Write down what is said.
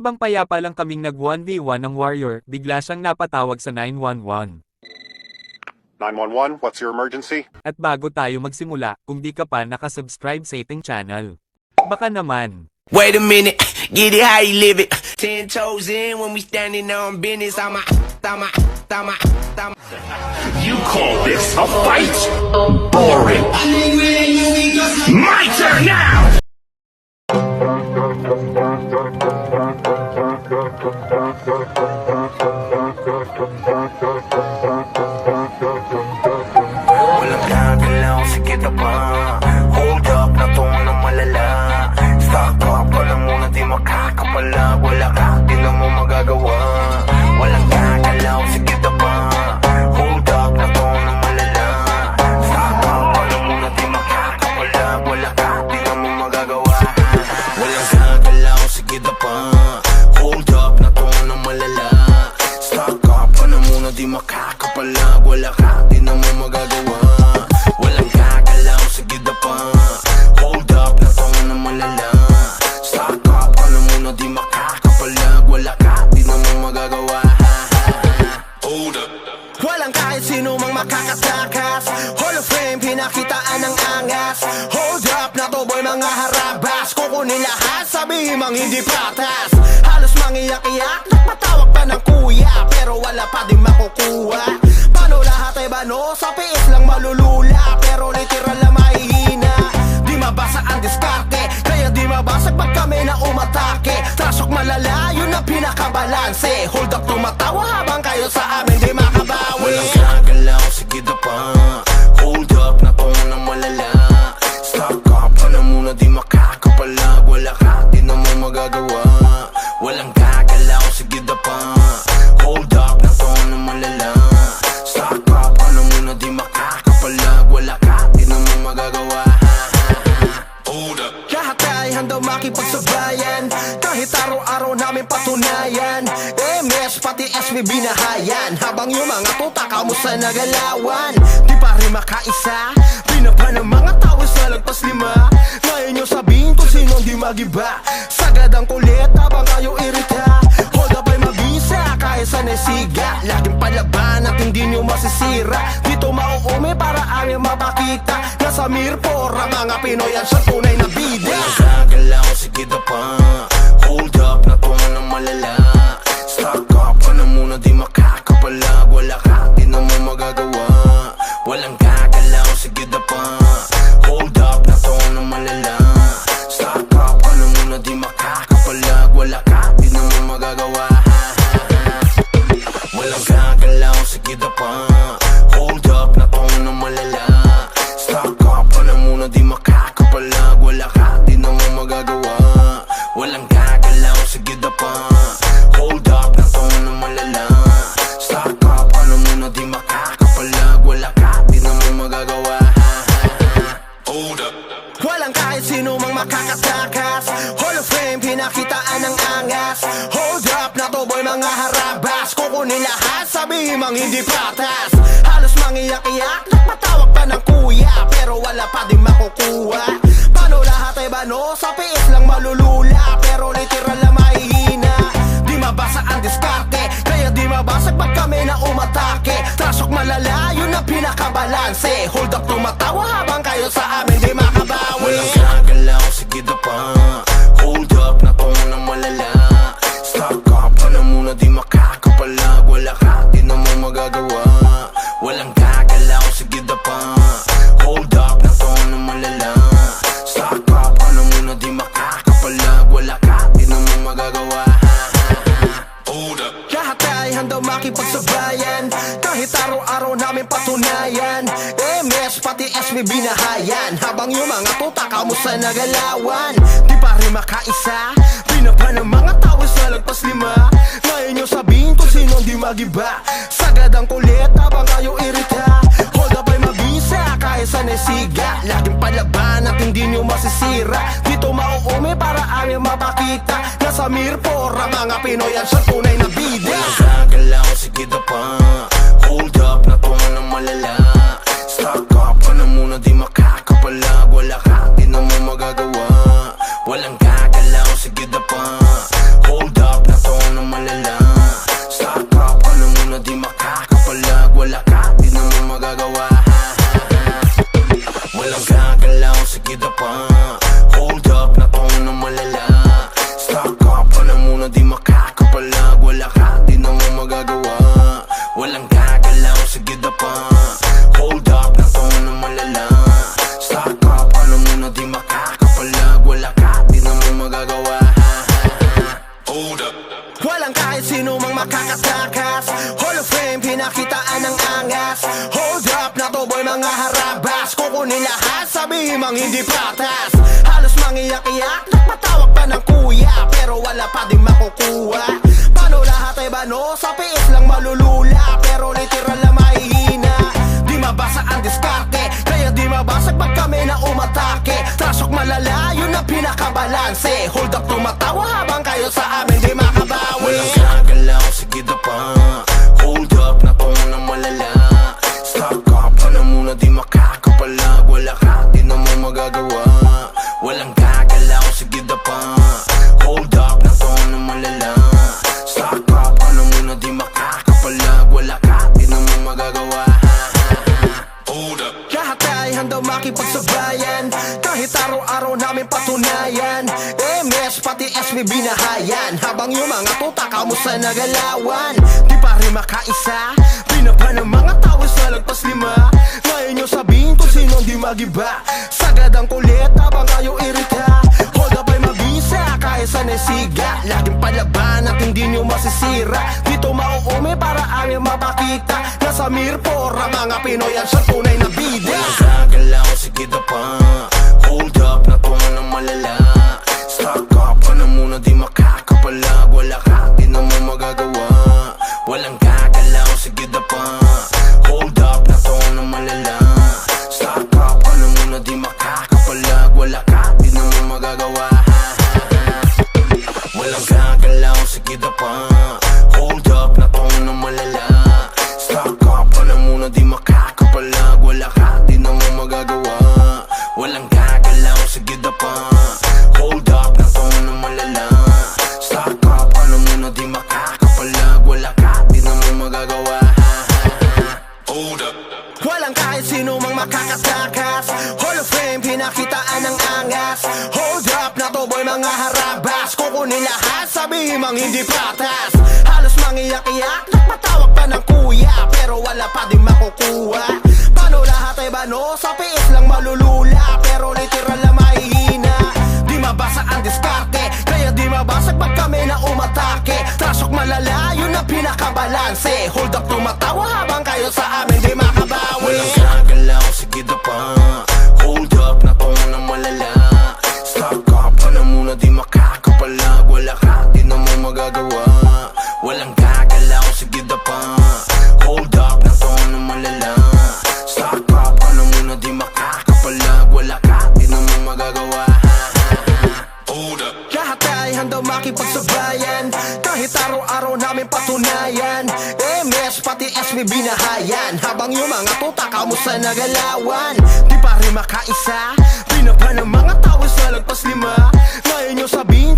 Habang payapa lang kaming nag 1v1 ng warrior, bigla siyang napatawag sa 911. 911, what's your emergency? At bago tayo magsimula, kung di ka pa nakasubscribe sa ating channel, baka naman. Wait a minute, get it how you live it. 10 toes in when we standing on business. I'm a. You call this a fight? Boring. My turn now! Walang gagalaw, sige na ba? Hold up, na to na malala. Stock up ka na muna, di makakapala. Wala ka, di na mo magagawa. Walang gagalaw, sige na ba? Hold up, na to na malala. Stock up ka na muna, di makakapala. Wala ka, di na mo magagawa. Walang gagalaw, sige na ba? Hold up, na to na malala. Stock up ka na muna, di makakapala. Wala ka, di na mo magagawa. Walang gagalaw, sige na pa. Hold up, na to na malala. Stock up ka na muna, di makakapalag. Wala ka, di na mo magagawa. Hold up. Walang kahit sino mang makakatakas. Hall of Fame, pinakitaan ng angas. Hold up, na to boy mga harabas. Kukunin lahat, sabihin mang hindi patas. Halos mangiyak-iyak, nagpatawag pa ng kuya. Pero wala pa din makukuha. Paano lahat ay bano? Sa piis lang malulula. Pero literal na mahihina. Di mabasa ang diskarte, kaya di mabasag pag kami na umatake. Trasok malala, yun ang pinakabalanse. Hold up, tumatawa habang kayo sa amin di makabawi. Walang gagalaw, sige na pa. Hold up, na to na malala. Stock up ka na muna, di makakapalag. Wala ka, di na mo magagawa. Walang gagalaw, sige na pa. Hold up, na to na malala. Stock up ka na muna, di makakapalag. Wala ka, di na mo magagawa. Hold up. Lahat ay handang makipagsabayan. Kahit araw-araw namin patunayan. MS pati SB binahayan. Habang yung mga tuta kamusta nagalawan. Di pa rin makaisa. Binaba ng mga tao sa lagpas 5. Ngayon nyo sabihin kung sinong di magiba. Sagad ang kulit habang kayo irita. Hold up ay mabisa kahit sa nesiga. Laging palaban at hindi nyo masisira. Dito mauumi para aming mapakita. Nasa Mirpor ang mga Pinoy ang siyang tunay na bida. Walang gagalaw, sige na pa. Hold up, na to na malala. Stock up ka na muna, di makakapalag. Wala ka, di na mo magagawa. Walang gagalaw, sige na pa. Hold up, na to na malala. Stock up ka na muna, di makakapalag. Wala ka, di na mo magagawa. Walang gagalaw, sige na pa. Hold up, na to na malala. Stock up ka na muna, di makakapalag. Wala ka, di na mo magagawa. Walang gagalaw, sige na pa. Hold up, na to na malala. Stock up ka na muna, di makakapalag. Wala ka, di na mo magagawa. Hold up. Walang kahit sino mang makakatakas. Hall of Fame, pinakitaan ng angas. Hold up, na to boy mga harabas. Kukunin lahat, sabihin mang hindi patas. Halos mangiyak-iyak, nagpatawag pa ng kuya. Pero wala pa din makukuha. Paano lahat ay bano? Sa piis lang malulula. Pero literal na mahihina. Di mabasa ang diskarte, kaya di mabasag pag kami na umatake. Trasok malala, yun ang pinakabalanse. Hold up, tumatawa habang kayo sa amin di makabawi. Walang gagalaw, sige na pa. Hold up, na to na malala. Stock up ka na muna, di makakapalag. Wala ka, di na mo magagawa. Walang gagalaw, sige na pa. Hold up, na to na malala. Stock up ka na muna, di makakapalag. Wala ka, di na mo magagawa. Hold up. Lahat ay handang makipagsabayan. Kahit araw-araw namin patunayan. MS pati SB binahayan. Habang yung mga tuta kamusta nagalawan. Di pa rin makaisa. Binaba ng mga tao sa lagpas 5. Ngayon nyo sabihin kung sinong di magiba. Sagad ang kulit habang kayo irita. Hold up ay mabisa kahit sa nesiga. Laging palaban at hindi nyo masisira. Dito mauumi para aming mapakita. Nasa Mirpor ang mga Pinoy ang siyang tunay na bida. Walang gagalaw, sige na pa. Hold up, na to na malala. Stock up ka na muna, di makakapalag. Wala ka, di na mo magagawa. Walang gagalaw, sige na pa. Hold up, ka na muna, di makakapalag. Wala ka, di na mo magagawa. Walang gagalaw, sige da pa. Hold up, na to na malala. Stock up ka na muna, di makakapalag. Wala ka, di na mo magagawa. Hold up. Walang kahit sino mang makakatakas. Hall of Fame, pinakitaan ng angas. Hold up, na to boy mga harabas. Kukunin lahat, sabihin mang hindi patas. Halos mangiyak-iyak, nagpatawag pa ng kuya, pero wala pa din makukuha. Paano lahat ay bano, sa piis lang malulula, pero literal na mahihina. Di mabasa ang diskarte, kaya di mabasag pag kami na umatake. Trasok malala, yun ang pinakabalanse. Hold up, tumatawa habang kayo sa amin di makabawi. Walang gagalaw, sige da pa. Hold up, na to na malala. Stock up ka na muna, di makakapalag. Wala ka, di na mo magagawa. Walang gagalaw, sige da pa. Hold up, na to na malala. Stock up ka na muna, di makakapalag. Wala ka, di na mo magagawa. Hold up. Lahat ay handang makipagsabayan, kahit araw-araw namin patunayan. MS pati SB binahayan, habang yung mga tuta kamusta nagalawan. Di pa rin makaisa, binaba ng mga tao sa lagpas 5. Ngayon nyo sabihin kung sinong di magiba. Sagad ang kulit habang kayo irita. Hold up ay mabisa kahit sa nesiga. Laging palaban at hindi nyo masisira. Dito mauumi para aming mapakita. Nasa Mirpora mga Pinoy ang siyang tunay na bida. Walang gagalaw, sige da pa. Hold up, na to na malala. Stock up ka na muna, di makakapalag. Wala ka, di na mo magagawa. Walang gagalaw, sige da pa. Hold up, na to na malala. Stock up ka na muna, di makakapalag. Wala ka, di na mo magagawa. Walang gagalaw, sige da pa. Hold up, na to na malala. Stock up ka na muna, di makakapalag. Wala ka, di na mo magagawa. Walang gagalaw, sige da pa. Hold up, na to na malala. Stock up ka na muna, di makakapalag. Wala ka, di na mo magagawa. Hold up. Walang kahit sino mang makakatakas. Hall of Fame, pinakitaan ng angas. Hold up, na to boy mga harabas. Kukunin lahat, sabihin mang hindi patas. Halos mangiyak-iyak, nagpatawag pa ng kuya, pero wala pa din makukuha. Paano lahat ay bano, sa piis lang malulula, pero literal na mahihina. Di mabasa ang diskarte, kaya di mabasag pag kami na umatake. Trasok malala, yun ang pinakabalanse. Hold up, tumatawa habang kayo sa amin di makabawi. Walang gagalaw, sige da pa. Hold up, na to na malala. Stock up ka na muna, di makakapalag. Wala ka, di na mo magagawa. Walang gagalaw, sige da pa. Hold up, na to na malala. Stock up ka na muna, di makakapalag. Wala ka, di na mo magagawa. Hold up. Lahat ay handang makipagsabayan, kahit araw-araw namin patunayan. MS pati SB binahayan, habang yung mga tuta kamusta nagalawan. Di pa rin makaisa, binaba ng mga tao sa lagpas 5. Ngayon nyo sabihin